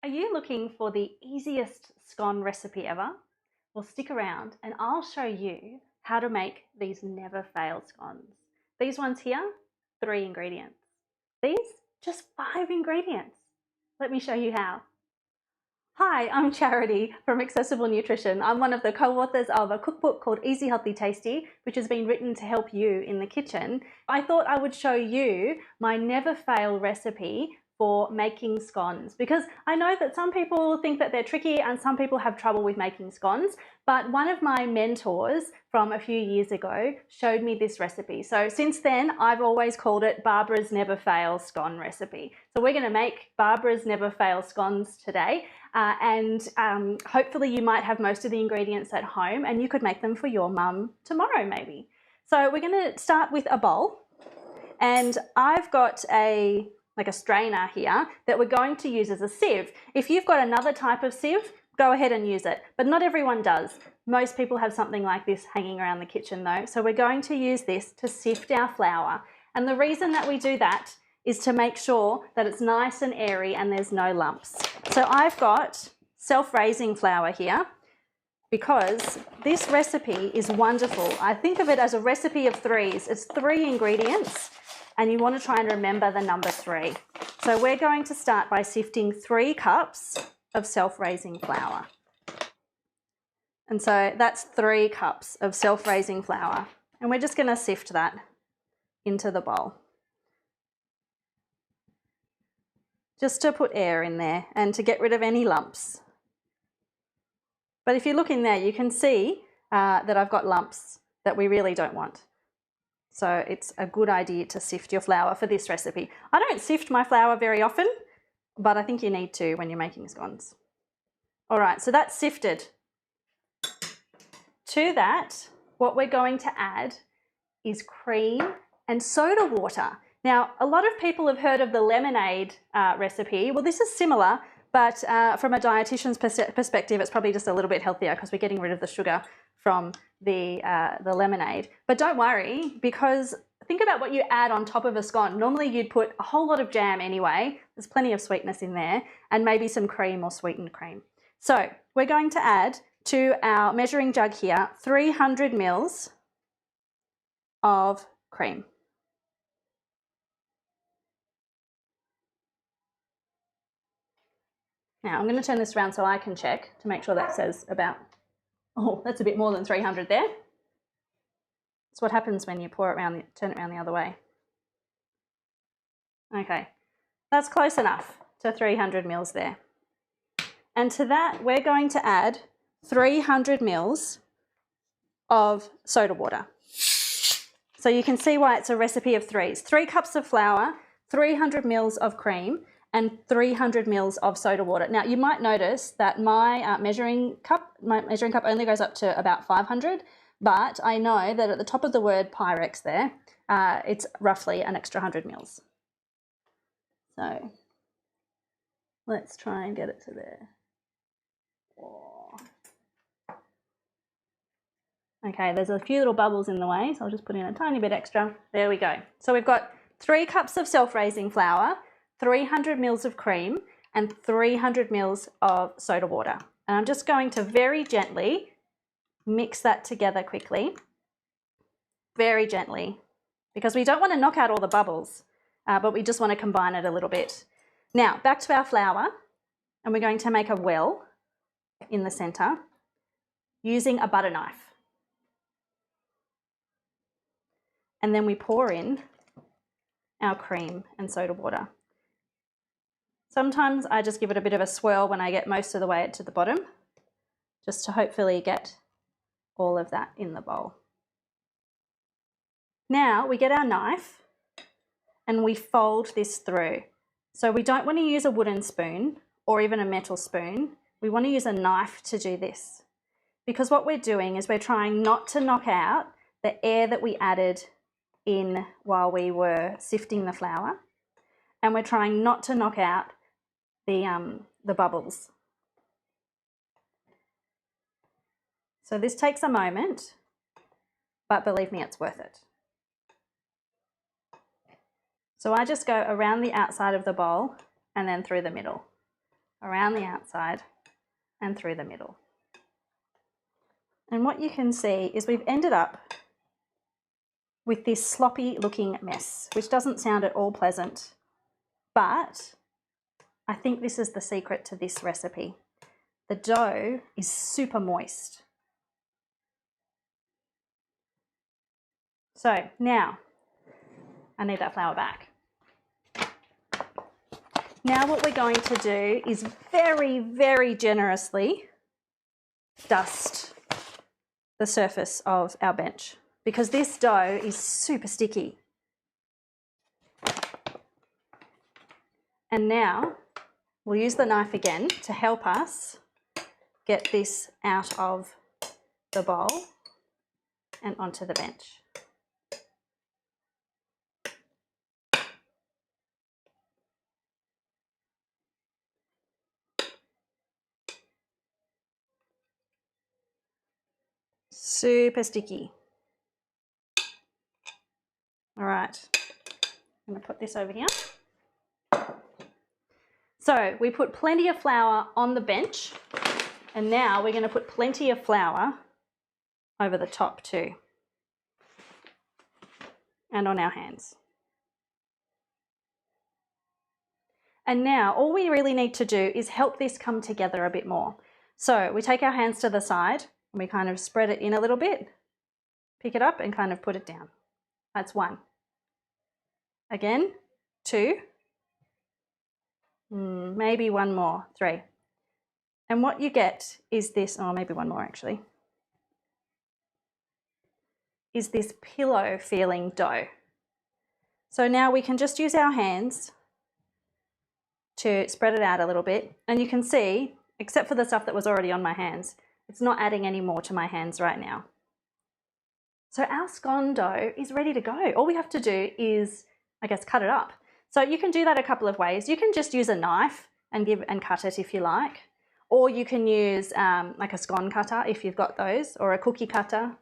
Are you looking for the easiest scone recipe ever? Well, stick around and I'll show you how to make these never fail scones. These ones here, 3 ingredients. These, just 5 ingredients. Let me show you how. Hi, I'm Charity from Accessible Nutrition. I'm one of the co-authors of a cookbook called Easy Healthy Tasty, which has been written to help you in the kitchen. I thought I would show you my never fail recipe for making scones, because I know that some people think that they're tricky and some people have trouble with making scones, but one of my mentors from a few years ago showed me this recipe. So since then, I've always called it Barbara's Never Fail Scone recipe. So we're going to make Barbara's Never Fail scones today. Hopefully you might have most of the ingredients at home and you could make them for your mum tomorrow maybe. So we're going to start with a bowl, and I've got a strainer here that we're going to use as a sieve. If you've got another type of sieve, go ahead and use it, but not everyone does. Most people have something like this hanging around the kitchen though, so we're going to use this to sift our flour. And the reason that we do that is to make sure that it's nice and airy and there's no lumps. So I've got self-raising flour here because this recipe is wonderful. I think of it as a recipe of threes. It's 3 ingredients and you want to try and remember the number 3. So we're going to start by sifting 3 cups of self-raising flour. And so that's 3 cups of self-raising flour. And we're just going to sift that into the bowl, just to put air in there and to get rid of any lumps. But if you look in there, you can see that I've got lumps that we really don't want. So it's a good idea to sift your flour for this recipe. I don't sift my flour very often, but I think you need to when you're making scones. All right, so that's sifted. To that, what we're going to add is cream and soda water. Now, a lot of people have heard of the lemonade recipe. Well, this is similar, but from a dietitian's perspective, it's probably just a little bit healthier because we're getting rid of the sugar from the lemonade. But don't worry, because think about what you add on top of a scone. Normally you'd put a whole lot of jam anyway. There's plenty of sweetness in there, and maybe some cream or sweetened cream. So we're going to add to our measuring jug here 300 mils of cream. Now I'm going to turn this around so I can check to make sure that says about, oh, that's a bit more than 300 there. That's what happens when you pour it around, turn it around the other way. Okay, that's close enough to 300 mils there. And to that, we're going to add 300 mils of soda water. So you can see why it's a recipe of threes. 3 cups of flour, 300 mils of cream, and 300 mils of soda water. Now you might notice that my measuring cup only goes up to about 500, but I know that at the top of the word Pyrex there, it's roughly an extra 100 mils. So let's try and get it to there. Oh. Okay, there's a few little bubbles in the way, so I'll just put in a tiny bit extra. There we go. So we've got 3 cups of self-raising flour, 300 mils of cream, and 300 mils of soda water. And I'm just going to very gently mix that together quickly, very gently, because we don't want to knock out all the bubbles, but we just want to combine it a little bit. Now, back to our flour, and we're going to make a well in the center using a butter knife. And then we pour in our cream and soda water. Sometimes I just give it a bit of a swirl when I get most of the way to the bottom, just to hopefully get all of that in the bowl. Now we get our knife and we fold this through. So we don't want to use a wooden spoon or even a metal spoon. We want to use a knife to do this, because what we're doing is we're trying not to knock out the air that we added in while we were sifting the flour, and we're trying not to knock out the bubbles. So this takes a moment, but believe me, it's worth it. So I just go around the outside of the bowl and then through the middle. around the outside and through the middle. And what you can see is we've ended up with this sloppy looking mess, which doesn't sound at all pleasant, but I think this is the secret to this recipe. The dough is super moist. So now, I need that flour back. Now what we're going to do is very, very generously dust the surface of our bench because this dough is super sticky. And now we'll use the knife again to help us get this out of the bowl and onto the bench. Super sticky. All right, I'm going to put this over here. So we put plenty of flour on the bench, and now we're going to put plenty of flour over the top too, and on our hands. And now all we really need to do is help this come together a bit more. So we take our hands to the side and we kind of spread it in a little bit, pick it up and kind of put it down. That's one. Again, two, maybe one more, three. And what you get is this, oh, maybe one more actually, is this pillow feeling dough. So now we can just use our hands to spread it out a little bit. And you can see, except for the stuff that was already on my hands, it's not adding any more to my hands right now. So our scone dough is ready to go. All we have to do is, I guess, cut it up. So you can do that a couple of ways. You can just use a knife and cut it if you like. Or you can use like a scone cutter if you've got those, or a cookie cutter.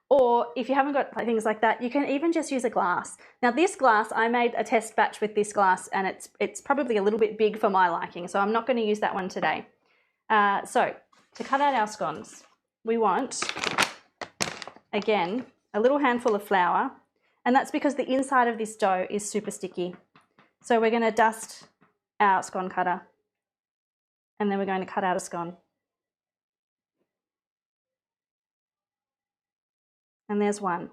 Or if you haven't got things like that, you can even just use a glass. Now this glass, I made a test batch with this glass and it's probably a little bit big for my liking, so I'm not going to use that one today. So to cut out our scones, we want, again, a little handful of flour, and that's because the inside of this dough is super sticky. So we're going to dust our scone cutter and then we're going to cut out a scone. And there's one.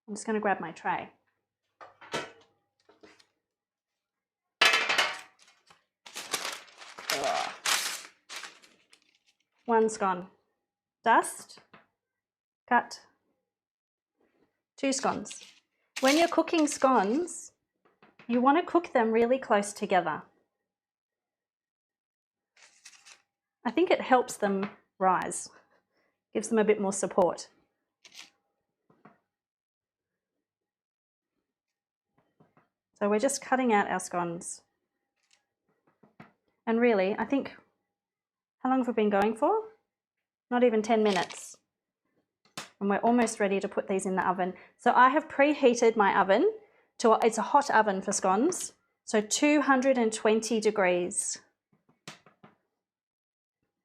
I'm just going to grab my tray. One scone. Dust, cut, two scones. When you're cooking scones, you want to cook them really close together. I think it helps them rise, gives them a bit more support. So we're just cutting out our scones. And really, I think, how long have we been going for? Not even 10 minutes. And we're almost ready to put these in the oven. So I have preheated my oven to, it's a hot oven for scones, so 220 degrees.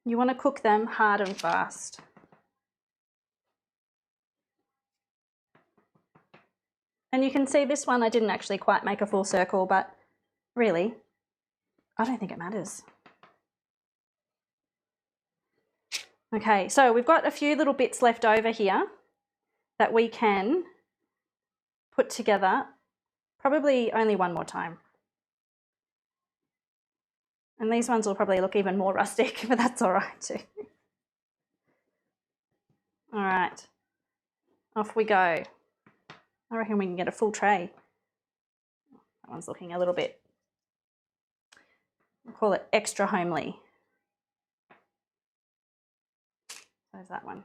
You want to cook them hard and fast. And you can see this one, I didn't actually quite make a full circle, but really, I don't think it matters. Okay, so we've got a few little bits left over here that we can put together, probably only one more time. And these ones will probably look even more rustic, but that's all right too. All right, off we go. I reckon we can get a full tray. That one's looking a little bit, we'll call it extra homely. There's that one.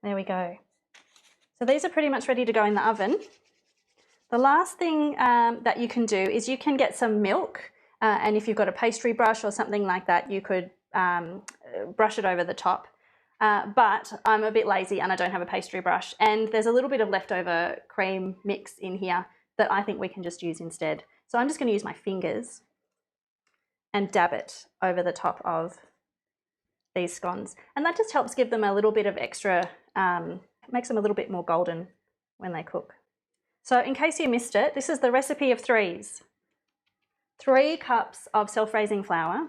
There we go. So these are pretty much ready to go in the oven. The last thing that you can do is you can get some milk, and if you've got a pastry brush or something like that, you could brush it over the top. but I'm a bit lazy and I don't have a pastry brush, and there's a little bit of leftover cream mix in here that I think we can just use instead. So I'm just going to use my fingers and dab it over the top of these scones, and that just helps give them a little bit of extra, makes them a little bit more golden when they cook. So in case you missed it, this is the recipe of threes. 3 cups of self-raising flour,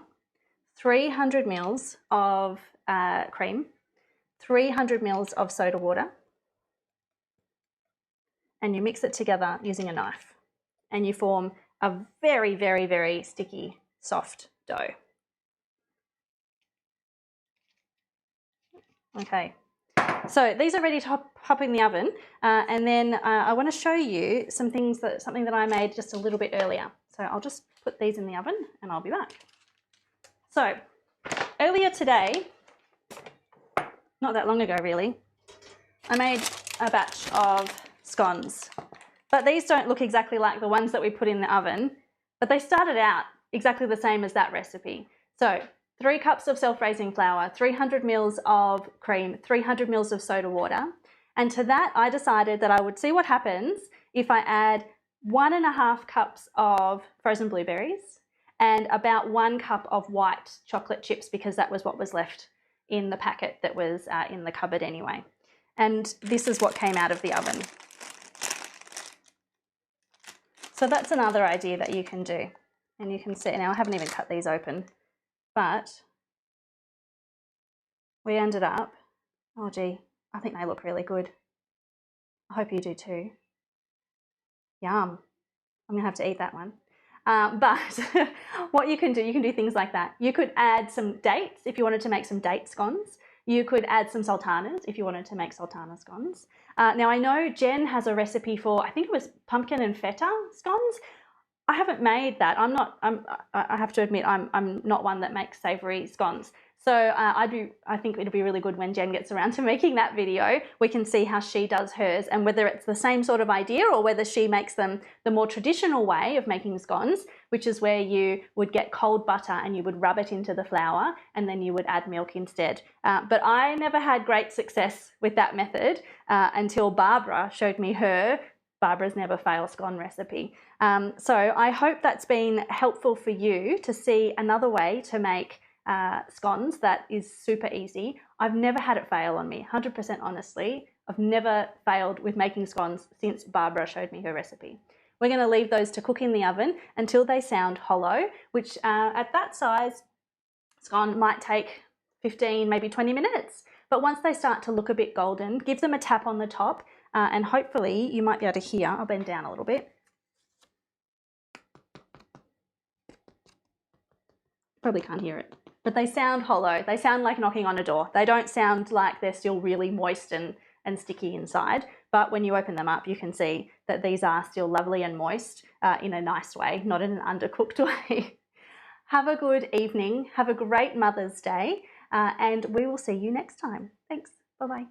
300 mils of cream, 300 mils of soda water, and you mix it together using a knife, and you form a very, very, very sticky, soft dough. Okay, so these are ready to pop in the oven, and then I want to show you something that I made just a little bit earlier. So I'll just put these in the oven and I'll be back. So earlier today, not that long ago really, I made a batch of scones, but these don't look exactly like the ones that we put in the oven, but they started out exactly the same as that recipe. So 3 cups of self-raising flour, 300 mils of cream, 300 mils of soda water, and to that I decided that I would see what happens if I add 1.5 cups of frozen blueberries and about 1 cup of white chocolate chips, because that was what was left in the packet that was in the cupboard anyway. And this is what came out of the oven. So that's another idea that you can do. And you can see, now I haven't even cut these open, but we ended up, oh gee, I think they look really good. I hope you do too. Yum. I'm gonna have to eat that one. But what you can do things like that. You could add some dates if you wanted to make some date scones. You could add some sultanas if you wanted to make sultana scones. Now I know Jen has a recipe for, I think it was pumpkin and feta scones. I haven't made that. I have to admit, I'm not one that makes savoury scones. So I think it'll be really good when Jen gets around to making that video. We can see how she does hers and whether it's the same sort of idea or whether she makes them the more traditional way of making scones, which is where you would get cold butter and you would rub it into the flour and then you would add milk instead. But I never had great success with that method until Barbara showed me her Barbara's Never Fail Scone recipe. So I hope that's been helpful for you to see another way to make scones that is super easy. I've never had it fail on me, 100% honestly. I've never failed with making scones since Barbara showed me her recipe. We're going to leave those to cook in the oven until they sound hollow, which at that size scone might take 15, maybe 20 minutes. But once they start to look a bit golden, give them a tap on the top and hopefully you might be able to hear. I'll bend down a little bit. Probably can't hear it, but they sound hollow. They sound like knocking on a door. They don't sound like they're still really moist and sticky inside, but when you open them up, you can see that these are still lovely and moist in a nice way, not in an undercooked way. Have a good evening. Have a great Mother's Day, and we will see you next time. Thanks. Bye-bye.